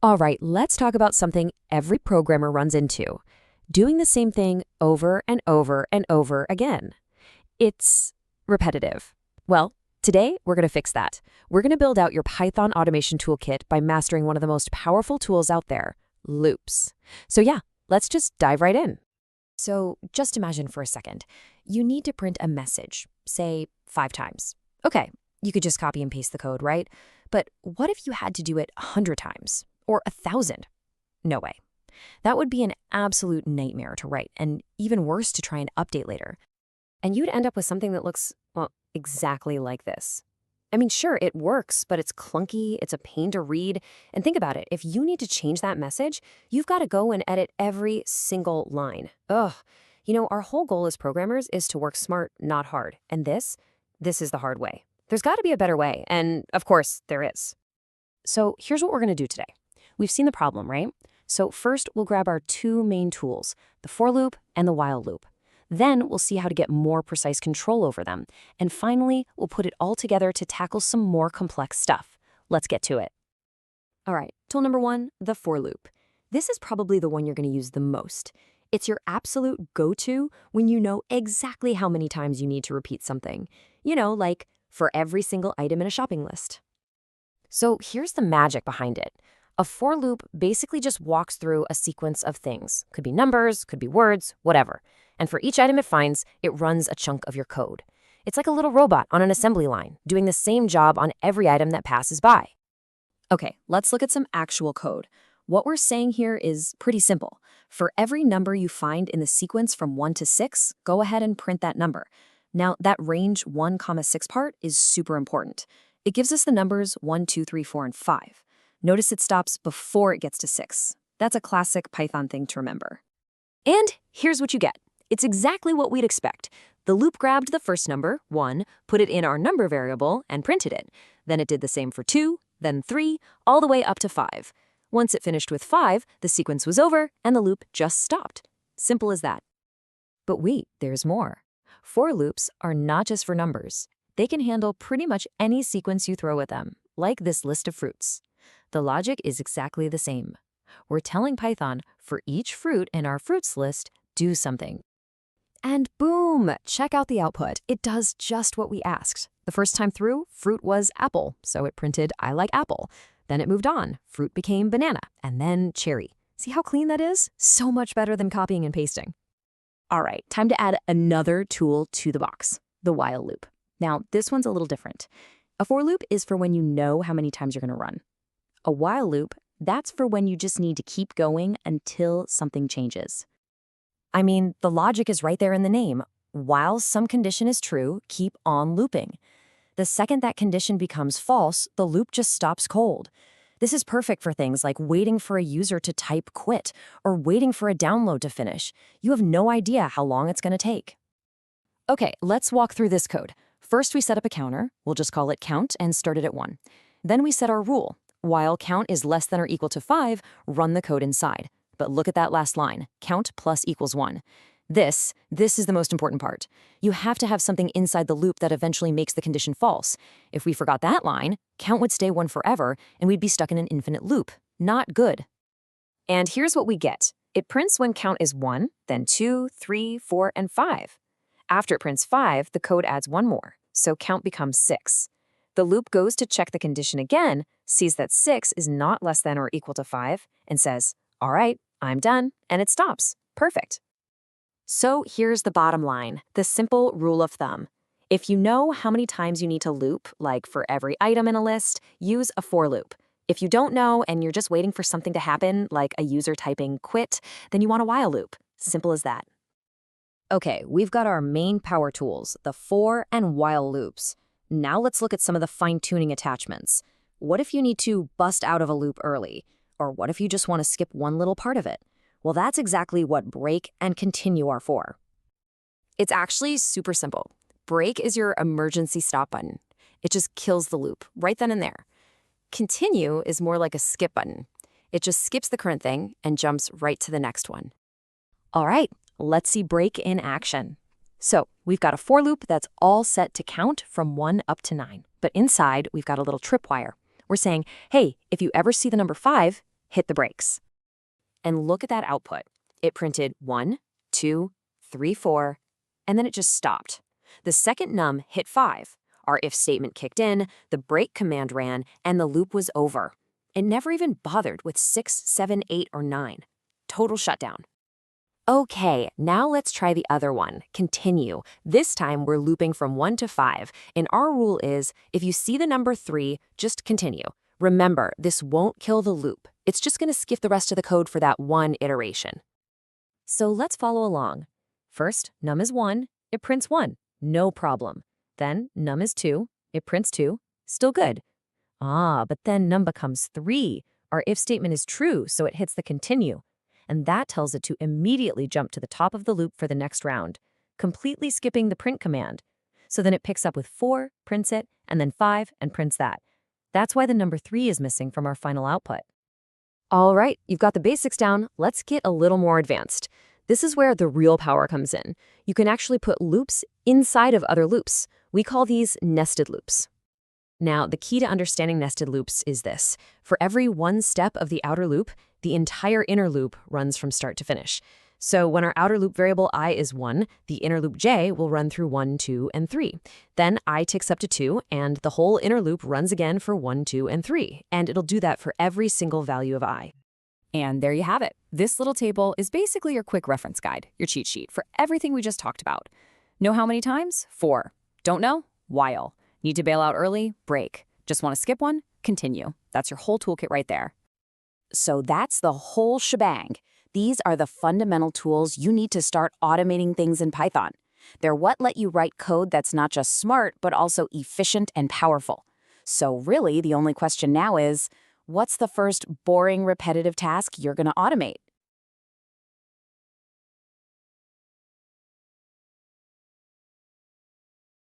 All right, let's talk about something every programmer runs into. Doing the same thing over and over and over again. It's repetitive. Well, today we're going to fix that. We're going to build out your Python automation toolkit by mastering one of the most powerful tools out there, loops. So yeah, let's just dive right in. So just imagine for a second, you need to print a message, say 5 times. Okay, you could just copy and paste the code, right? But what if you had to do it 100 times? Or 1,000? No way. That would be an absolute nightmare to write, and even worse to try and update later. And you'd end up with something that looks, well, exactly like this. I mean, sure, it works, but it's clunky, it's a pain to read. And think about it, if you need to change that message, you've got to go and edit every single line. Ugh. You know, our whole goal as programmers is to work smart, not hard. And this is the hard way. There's got to be a better way, and of course, there is. So here's what we're going to do today. We've seen the problem, right? So first, we'll grab our 2 main tools, the for loop and the while loop. Then we'll see how to get more precise control over them. And finally, we'll put it all together to tackle some more complex stuff. Let's get to it. All right, tool number 1, the for loop. This is probably the one you're going to use the most. It's your absolute go-to when you know exactly how many times you need to repeat something. You know, like for every single item in a shopping list. So here's the magic behind it. A for loop basically just walks through a sequence of things. Could be numbers, could be words, whatever. And for each item it finds, it runs a chunk of your code. It's like a little robot on an assembly line, doing the same job on every item that passes by. Okay, let's look at some actual code. What we're saying here is pretty simple. For every number you find in the sequence from 1 to 6, go ahead and print that number. Now, that range 1, 6 part is super important. It gives us the numbers 1, 2, 3, 4, and 5. Notice it stops before it gets to 6. That's a classic Python thing to remember. And here's what you get. It's exactly what we'd expect. The loop grabbed the first number, 1, put it in our number variable, and printed it. Then it did the same for 2, then 3, all the way up to 5. Once it finished with 5, the sequence was over, and the loop just stopped. Simple as that. But wait, there's more. For loops are not just for numbers. They can handle pretty much any sequence you throw at them, like this list of fruits. The logic is exactly the same. We're telling Python, for each fruit in our fruits list, do something. And boom, check out the output. It does just what we asked. The first time through, fruit was apple, so it printed I like apple. Then it moved on. Fruit became banana, and then cherry. See how clean that is? So much better than copying and pasting. All right, time to add another tool to the box, the while loop. Now, this one's a little different. A for loop is for when you know how many times you're going to run. A while loop, that's for when you just need to keep going until something changes. I mean, the logic is right there in the name. While some condition is true, keep on looping. The second that condition becomes false, the loop just stops cold. This is perfect for things like waiting for a user to type quit or waiting for a download to finish. You have no idea how long it's going to take. Okay, let's walk through this code. First, we set up a counter. We'll just call it count and start it at 1. Then we set our rule. While count is less than or equal to 5, run the code inside. But look at that last line, count plus equals 1. This is the most important part. You have to have something inside the loop that eventually makes the condition false. If we forgot that line, count would stay 1 forever, and we'd be stuck in an infinite loop. Not good. And here's what we get. It prints when count is 1, then 2, 3, 4, and 5. After it prints 5, the code adds 1 more, so count becomes 6. The loop goes to check the condition again, sees that 6 is not less than or equal to 5, and says, all right, I'm done, and it stops. Perfect. So here's the bottom line, the simple rule of thumb. If you know how many times you need to loop, like for every item in a list, use a for loop. If you don't know and you're just waiting for something to happen, like a user typing quit, then you want a while loop. Simple as that. Okay, we've got our main power tools, the for and while loops. Now let's look at some of the fine-tuning attachments. What if you need to bust out of a loop early? Or what if you just want to skip one little part of it? Well, that's exactly what break and continue are for. It's actually super simple. Break is your emergency stop button. It just kills the loop right then and there. Continue is more like a skip button. It just skips the current thing and jumps right to the next one. All right, let's see break in action. So we've got a for loop that's all set to count from 1 up to 9. But inside, we've got a little tripwire. We're saying, hey, if you ever see the number 5, hit the brakes. And look at that output. It printed 1, 2, 3, 4, and then it just stopped. The second num hit 5. Our if statement kicked in, the break command ran, and the loop was over. It never even bothered with 6, 7, 8, or 9. Total shutdown. Okay, now let's try the other one, continue. This time we're looping from 1 to 5, and our rule is, if you see the number 3, just continue. Remember, this won't kill the loop. It's just going to skip the rest of the code for that one iteration. So let's follow along. First, num is 1, it prints 1, no problem. Then num is 2, it prints 2, still good. But then num becomes 3. Our if statement is true, so it hits the continue. And that tells it to immediately jump to the top of the loop for the next round, completely skipping the print command. So then it picks up with 4, prints it, and then 5, and prints that. That's why the number 3 is missing from our final output. All right, you've got the basics down. Let's get a little more advanced. This is where the real power comes in. You can actually put loops inside of other loops. We call these nested loops. Now, the key to understanding nested loops is this. For every one step of the outer loop, the entire inner loop runs from start to finish. So when our outer loop variable I is 1, the inner loop j will run through 1, 2, and 3. Then I ticks up to 2, and the whole inner loop runs again for 1, 2, and 3. And it'll do that for every single value of I. And there you have it. This little table is basically your quick reference guide, your cheat sheet for everything we just talked about. Know how many times? 4. Don't know? While. Need to bail out early? Break. Just want to skip one? Continue. That's your whole toolkit right there. So that's the whole shebang. These are the fundamental tools you need to start automating things in Python. They're what let you write code that's not just smart, but also efficient and powerful. So really, the only question now is, what's the first boring, repetitive task you're going to automate?